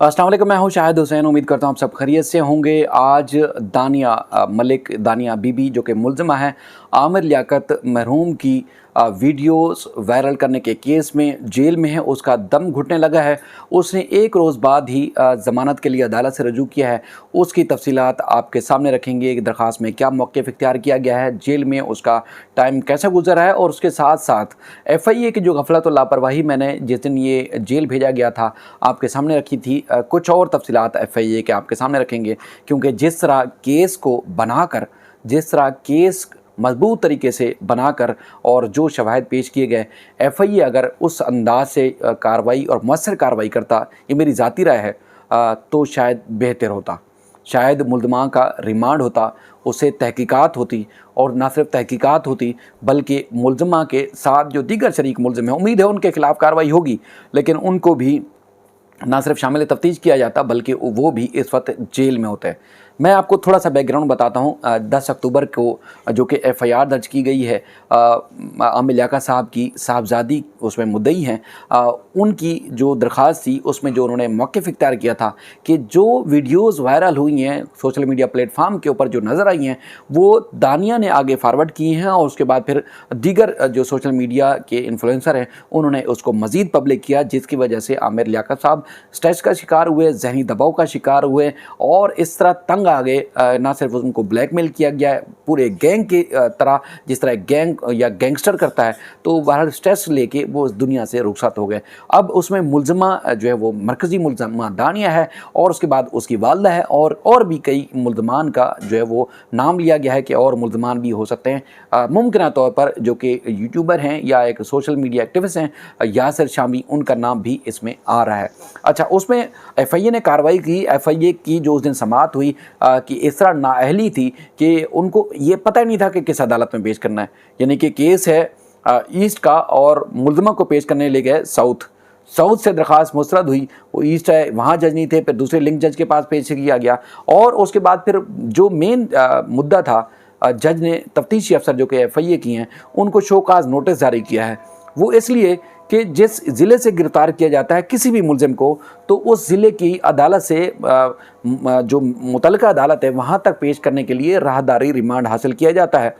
अस्सलाम वालेकुम, मैं हूं शाहिद हुसैन। उम्मीद करता हूं आप सब खैरियत से होंगे। आज दानिया मलिक दानिया बीबी जो कि मुल्ज़िमा है आमिर लियाकत मरहूम की वीडियोस वायरल करने के केस में जेल में है। उसका दम घुटने लगा है। उसने एक रोज़ बाद ही ज़मानत के लिए अदालत से रजू किया है। उसकी तफसीलात आपके सामने रखेंगे। एक दरख्वास्त में क्या मौक़िफ़ इख्तियार किया गया है, जेल में उसका टाइम कैसा गुजरा है, और उसके साथ साथ FIA की जो गफलत और लापरवाही मैंने जिस दिन ये जेल भेजा गया था आपके सामने रखी थी, कुछ और तफसीलात FIA के आपके सामने रखेंगे। क्योंकि जिस तरह केस को बनाकर, जिस तरह केस मजबूत तरीके से बनाकर और जो शवाहिद पेश किए गए, FIA अगर उस अंदाज से कार्रवाई और मौसर कार्रवाई करता, ये मेरी ज़ाती राय है, तो शायद बेहतर होता। शायद मुल्ज़िमा का रिमांड होता, उससे तहकीकात होती, और ना सिर्फ तहकीकात होती बल्कि मुल्ज़िमा के साथ जो दीगर शरीक मुल्ज़िम हैं, उम्मीद है उनके ख़िलाफ़ कार्रवाई होगी, लेकिन उनको भी ना सिर्फ शामिल तफ्तीश किया जाता बल्कि वो भी इस वक्त जेल में होते हैं। मैं आपको थोड़ा सा बैकग्राउंड बताता हूँ। 10 अक्टूबर को जो कि FIR दर्ज की गई है आमिर लियाकत साहब की, साहबजादी उसमें मुद्दई हैं, उनकी जो दरख्वास्त थी उसमें जो उन्होंने मौक़िफ़ इख्तियार किया था कि जो वीडियोज़ वायरल हुई हैं सोशल मीडिया प्लेटफार्म के ऊपर जो नज़र आई हैं वो दानिया ने आगे फारवर्ड की हैं, और उसके बाद फिर दीगर जो सोशल मीडिया के इन्फ्लुएंसर हैं उन्होंने उसको मज़ीद पब्लिक किया, जिसकी वजह से आमिर लियाकत साहब स्ट्रेस का शिकार हुए, जहनी दबाव का शिकार हुए, और इस तरह तंग आ गए। ना सिर्फ उनको ब्लैकमेल किया गया है पूरे गैंग की तरह, जिस तरह गैंग या गैंगस्टर करता है, तो बहरहाल स्ट्रेस लेके वो इस दुनिया से रुखसत हो गए। अब उसमें मुल्ज़िमा जो है वो मरकज़ी मुल्ज़िमा दानिया है, और उसके बाद उसकी वालदा है, और भी कई मुल्ज़मान का जो है वो नाम लिया गया है कि और मुल्ज़मान भी हो सकते हैं मुमकिन तौर पर, जो कि यूट्यूबर हैं या एक सोशल मीडिया एक्टिविस्ट हैं, यासिर शामी, उनका नाम भी इसमें आ रहा है। अच्छा, उसमें FIA ने कार्रवाई की। FIA की जो उस दिन समाअत हुई कि इस तरह नाअहली थी कि उनको ये पता ही नहीं था कि किस अदालत में पेश करना है। यानी कि केस है ईस्ट का, और मुल्ज़िमा को पेश करने ले गए साउथ से दरख्वास्त मुस्तरद हुई। वो ईस्ट है, वहाँ जज नहीं थे, फिर दूसरे लिंक जज के पास पेश किया गया, और उसके बाद फिर जो मेन मुद्दा था, जज ने तफ्तीशी अफसर जो कि FIA की हैं उनको शोकाज नोटिस जारी किया है। वो इसलिए कि जिस ज़िले से गिरफ़्तार किया जाता है किसी भी मुल्ज़िम को, तो उस ज़िले की अदालत से जो मुतल्लिका अदालत है वहाँ तक पेश करने के लिए राहदारी रिमांड हासिल किया जाता है।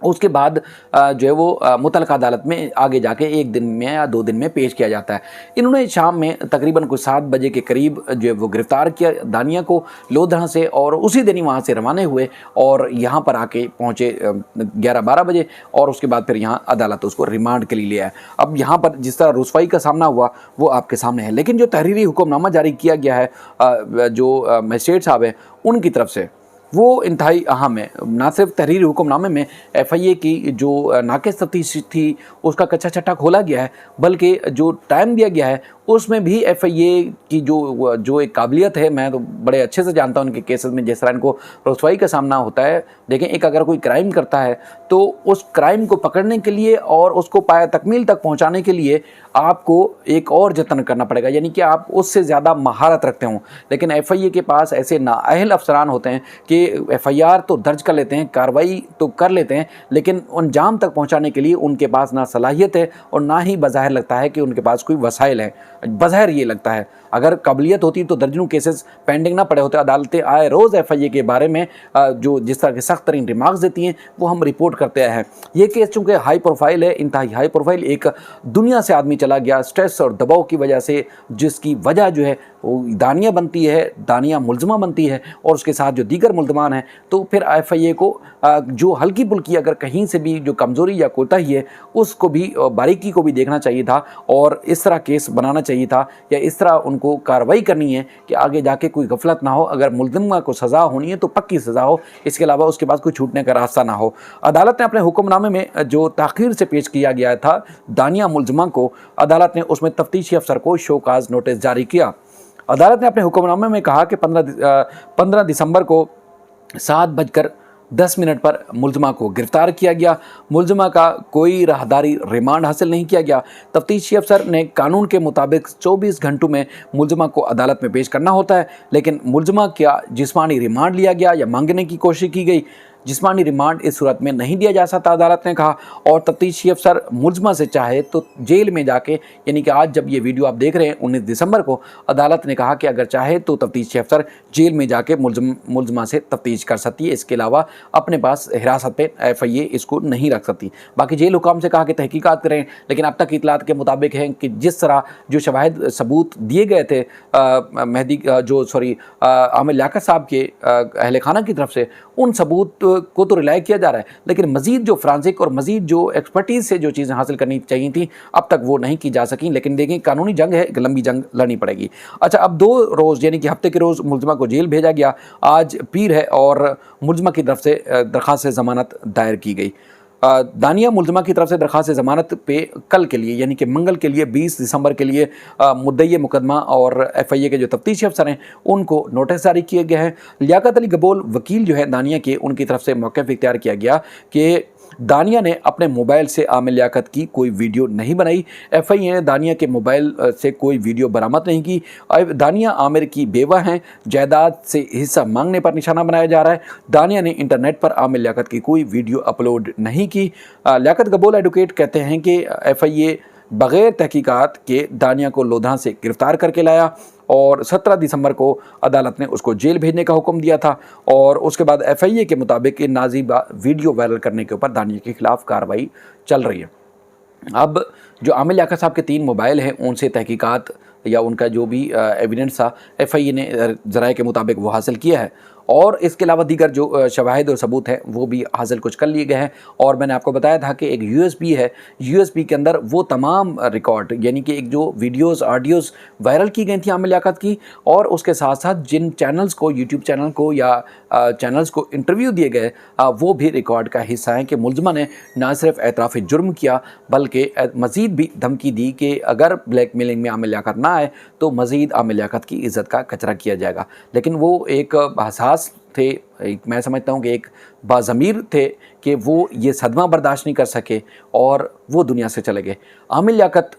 उसके बाद जो है वो मुतल्लिका अदालत में आगे जाके 1 दिन में या 2 दिन में पेश किया जाता है। इन्होंने शाम में तकरीबन कुछ 7 बजे के करीब जो है वो गिरफ़्तार किया दानिया को लोधरा से, और उसी दिन ही वहाँ से रवाना हुए और यहाँ पर आके पहुँचे 11-12 बजे, और उसके बाद फिर यहाँ अदालत उसको रिमांड के लिए ले आया। अब यहाँ पर जिस तरह रुसवाई का सामना हुआ वो आपके सामने है, लेकिन जो तहरीरी हुक्मनामा जारी किया गया है जो मजिस्ट्रेट साहब हैं उनकी तरफ से, वो इंतहाई अहम है। ना सिर्फ तहरीरी हुक्मनामे में FIA की जो नाक़िस तफ्तीश थी उसका कच्चा छट्टा खोला गया है, बल्कि जो टाइम दिया गया है उसमें भी FIA की जो एक काबिलियत है, मैं तो बड़े अच्छे से जानता हूँ उनके केसेस में जिस तरह इनको रुसवाई का सामना होता है। देखें, एक अगर कोई क्राइम करता है तो उस क्राइम को पकड़ने के लिए और उसको पाया तकमील तक पहुँचाने के लिए आपको एक और जतन करना पड़ेगा, यानी कि आप उससे ज़्यादा महारत रखते हों। लेकिन FIA के पास ऐसे नाअहल अफसरान होते हैं कि FIR तो दर्ज कर लेते हैं, कार्रवाई तो कर लेते हैं, लेकिन अंजाम तक पहुंचाने के लिए उनके पास ना सलाहियत है और ना ही बज़ाहिर लगता है कि उनके पास कोई वसाइल है। बज़ाहिर ये लगता है, अगर काबिलियत होती तो दर्जनों केसेस पेंडिंग ना पड़े होते। अदालतें आए रोज़ FIA के बारे में जो जिस तरह के सख्त तरीन रिमार्क्स देती हैं वो हम रिपोर्ट करते आए हैं। ये केस चूँकि हाई प्रोफाइल है, इंतहाई हाई प्रोफाइल, एक दुनिया से आदमी चला गया स्ट्रेस और दबाव की वजह से, जिसकी वजह जो है वो दानिया बनती है, दानिया मुल्ज़िमा बनती है, और उसके साथ जो दीगर मुल्ज़मान हैं, तो फिर FIA को जो हल्की फुल्की अगर कहीं से भी जो कमज़ोरी या कोताही है उसको भी, बारीकी को भी देखना चाहिए था, और इस तरह केस बनाना चाहिए था, या इस तरह उनको कार्रवाई करनी है कि आगे जाके कोई गफलत ना हो। अगर मुल्ज़िमा को सज़ा होनी है तो पक्की सज़ा हो, इसके अलावा उसके बाद कोई छूटने का रास्ता ना हो। अदालत ने अपने हुक्मनामे में जो ताख़ीर से पेश किया गया था दानिया मुल्ज़िमा को, अदालत ने उसमें तफ्तीशी अफसर को शोकाज नोटिस जारी किया। अदालत ने अपने हुक्मनामे में कहा कि 15 दिसंबर को 7:10 पर मुल्ज़िमा को गिरफ़्तार किया गया। मुल्ज़िमा का कोई राहदारी रिमांड हासिल नहीं किया गया। तफ्तीशी अफसर ने कानून के मुताबिक 24 घंटों में मुल्ज़िमा को अदालत में पेश करना होता है, लेकिन मुल्ज़िमा का जिस्मानी रिमांड लिया गया या मांगने की कोशिश की गई। जिस्मानी रिमांड इस सूरत में नहीं दिया जा सकता, अदालत ने कहा। और तफ्तीशी अफसर मुल्ज़मा से चाहे तो जेल में जाके, यानी कि आज जब ये वीडियो आप देख रहे हैं 19 दिसंबर को, अदालत ने कहा कि अगर चाहे तो तफ्तीशी अफसर जेल में जाके मुल्ज़मा से तफ्तीश कर सकती है, इसके अलावा अपने पास हिरासत पे FIA इसको नहीं रख सकती। बाकी जेल हुकाम से कहा कि तहकीकात करें, लेकिन अब तक इतलात के मुताबिक है कि जिस तरह जो शवाहिद सबूत दिए गए थे आमिर लियाकत साहब के अहल खाना की तरफ से, उन सबूत को तो रिलाय किया जा रहा है, लेकिन मज़ीद जो फ्रांसिक और मज़ीद जो एक्सपर्टीज़ से जो चीज़ें हासिल करनी चाहिए थी अब तक वो नहीं की जा सकी। लेकिन देखें, कानूनी जंग है, एक लंबी जंग लड़नी पड़ेगी। अच्छा, अब 2 रोज़ यानी कि हफ्ते के रोज़ मुल्ज़मा को जेल भेजा गया। आज पीर है और मुल्ज़मा की तरफ से दरख्वास्त ज़मानत दायर की गई। दानिया मुल्ज़मा की तरफ से दरख्वास्त ज़मानत पे कल के लिए यानी कि मंगल के लिए 20 दिसंबर के लिए मुद्दई मुकदमा और FIA के जो तफ्तीशी अफसर हैं उनको नोटिस जारी किए गए हैं। लियाकत अली गबोल वकील जो है दानिया के, उनकी तरफ से मौक़िफ़ इख्तियार किया गया कि दानिया ने अपने मोबाइल से आमिर लियाकत की कोई वीडियो नहीं बनाई। FIA ने दानिया के मोबाइल से कोई वीडियो बरामद नहीं की। दानिया आमिर की बेवा हैं, जायदाद से हिस्सा मांगने पर निशाना बनाया जा रहा है। दानिया ने इंटरनेट पर आमिर लियाकत की कोई वीडियो अपलोड नहीं की। लियाकत गबोल एडवोकेट कहते हैं कि FIA बग़ैर तहकीकात के दानिया को लोधा से गिरफ़्तार करके लाया और 17 दिसंबर को अदालत ने उसको जेल भेजने का हुक्म दिया था। और उसके बाद FIA के मुताबिक नाजीबा वीडियो वायरल करने के ऊपर दानिया के खिलाफ कार्रवाई चल रही है। अब जो आमिर लियाकत साहब के 3 मोबाइल हैं उनसे तहकीकात या उनका जो भी एविडेंस था FIA ने ज़राए के मुताबिक वो हासिल किया है, और इसके अलावा दीगर जो शवाहिद और सबूत हैं वो भी हासिल कुछ कर लिए गए हैं। और मैंने आपको बताया था कि एक USB है, USB के अंदर वो तमाम रिकॉर्ड यानी कि एक जो वीडियोस ऑडियोज़ वायरल की गई थी आमिर लियाकत की, और उसके साथ साथ जिन चैनल्स को, यूट्यूब चैनल को या चैनल्स को इंटरव्यू दिए गए वो भी रिकॉर्ड का हिस्सा हैं कि मुल्ज़मा ने ना सिर्फ एतराफ़ जुर्म किया बल्कि मज़ीद भी धमकी दी कि अगर ब्लैकमेलिंग में आमिर लियाकत ना आए तो मज़ीद आमिर लियाकत की इज़्ज़त का कचरा किया जाएगा। लेकिन वो एक हसास थे, मैं समझता हूँ कि एक बाज़मीर थे कि वो ये सदमा बर्दाश्त नहीं कर सके और वो दुनिया से चले गए। आमिर लियाकत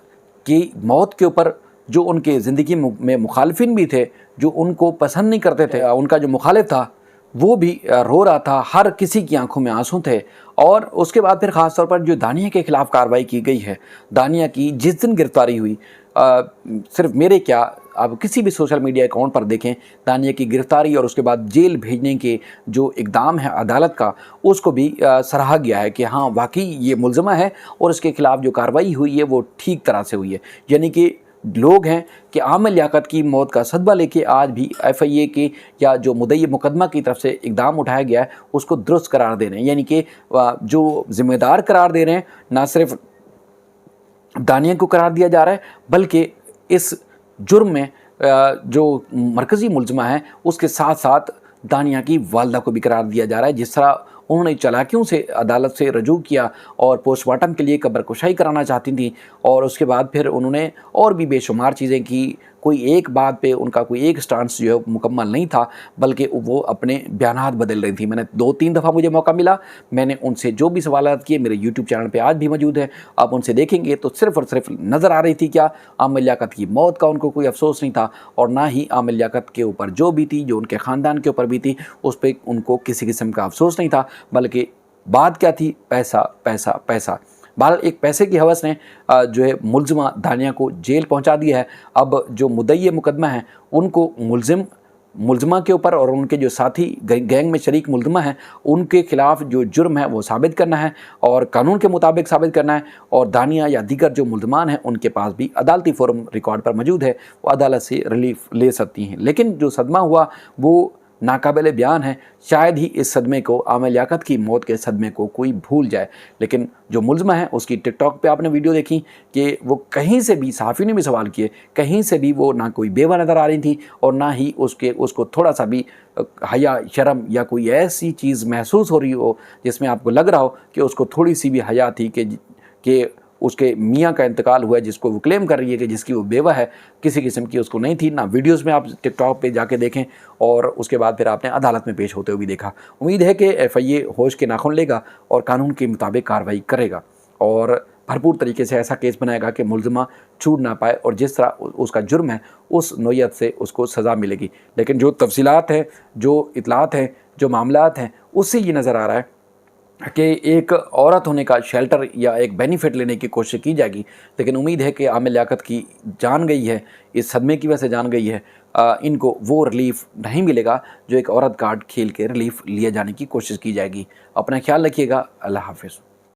की मौत के ऊपर जो उनके ज़िंदगी में मुखालिफिन भी थे, जो उनको पसंद नहीं करते थे, उनका जो मुखालिफ था वो भी रो रहा था, हर किसी की आंखों में आंसू थे। और उसके बाद फिर ख़ास तौर पर जो दानिया के ख़िलाफ़ कार्रवाई की गई है, दानिया की जिस दिन गिरफ़्तारी हुई, सिर्फ मेरे क्या, आप किसी भी सोशल मीडिया अकाउंट पर देखें, दानिया की गिरफ़्तारी और उसके बाद जेल भेजने के जो इक़दाम है अदालत का, उसको भी सराहा गया है कि हाँ वाकई ये मुल्ज़मा है और इसके ख़िलाफ़ जो कार्रवाई हुई है वो ठीक तरह से हुई है। यानी कि लोग हैं कि आमिर लियाकत की मौत का सदमा लेके आज भी FIA के या जो मुद्दई मुकदमा की तरफ से इक़दाम उठाया गया है उसको दुरुस्त करार दे रहे हैं, यानी कि जो ज़िम्मेदार करार दे रहे हैं, ना सिर्फ दानिया को करार दिया जा रहा है बल्कि इस जुर्म में जो मरकज़ी मुल्ज़मा है उसके साथ साथ दानिया की वालदा को भी करार दिया जा रहा है। जिस तरह उन्होंने चालाकियों से अदालत से रजू किया और पोस्टमार्टम के लिए कब्र कुशाई कराना चाहती थी, और उसके बाद फिर उन्होंने और भी बेशुमार चीज़ें की। कोई एक बात पे उनका कोई एक स्टांस जो है मुकम्मल नहीं था, बल्कि वो अपने बयानात बदल रही थी। मैंने 2-3 दफ़ा मुझे मौका मिला, मैंने उनसे जो भी सवालात किए मेरे यूट्यूब चैनल पे आज भी मौजूद है, आप उनसे देखेंगे तो सिर्फ़ और सिर्फ नज़र आ रही थी क्या आमिर लियाकत की मौत का उनको कोई अफसोस नहीं था, और ना ही आमिर लियाकत के ऊपर जो भी थी, जो उनके ख़ानदान के ऊपर भी थी, उस पर उनको किसी किस्म का अफसोस नहीं था, बल्कि बात क्या थी, पैसा पैसा पैसा। बहरहाल एक पैसे की हवस ने जो है मुल्ज़मा दानिया को जेल पहुंचा दिया है। अब जो मुद्दई मुकदमा है उनको मुल्ज़मा के ऊपर और उनके जो साथी गैंग में शरीक मुल्ज़मा हैं उनके ख़िलाफ़ जो जुर्म है वो साबित करना है और कानून के मुताबिक साबित करना है, और दानिया या दीगर जो मुल्ज़मान हैं उनके पास भी अदालती फ़ोरम रिकॉर्ड पर मौजूद है, वो अदालत से रिलीफ ले सकती हैं। लेकिन जो सदमा हुआ वो नाकाबिले बयान है। शायद ही इस सदमे को, आमिर लियाकत की मौत के सदमे को कोई भूल जाए। लेकिन जो मुल्ज़मा है उसकी टिकटॉक पे आपने वीडियो देखी कि वो कहीं से भी, सहाफ़ी ने भी सवाल किए, कहीं से भी वो ना कोई बेवा नज़र आ रही थी और ना ही उसको थोड़ा सा भी हया, शर्म या कोई ऐसी चीज़ महसूस हो रही हो जिसमें आपको लग रहा हो कि उसको थोड़ी सी भी हया थी कि उसके मियाँ का इंतकाल हुआ है, जिसको वो क्लेम कर रही है कि जिसकी वो बेवा है, किसी किस्म की उसको नहीं थी। ना वीडियोस में आप टिकटॉक पे जाके देखें और उसके बाद फिर आपने अदालत में पेश होते हुए भी देखा। उम्मीद है कि FIA होश के नाखून लेगा और कानून के मुताबिक कार्रवाई करेगा और भरपूर तरीके से ऐसा केस बनाएगा कि मुलज़िमा छूट ना पाए और जिस तरह उसका जुर्म है उस नोयत से उसको सज़ा मिलेगी। लेकिन जो तफसीलात हैं, जो इतलात हैं, जो मामलात हैं, उससे ये नज़र आ रहा है कि एक औरत होने का शेल्टर या एक बेनिफिट लेने की कोशिश की जाएगी। लेकिन उम्मीद है कि आमिर लियाकत की जान गई है, इस सदमे की वजह से जान गई है, इनको वो रिलीफ़ नहीं मिलेगा जो एक औरत कार्ड खेल के रिलीफ़ लिए जाने की कोशिश की जाएगी। अपना ख्याल रखिएगा। अल्लाह हाफ़िज़।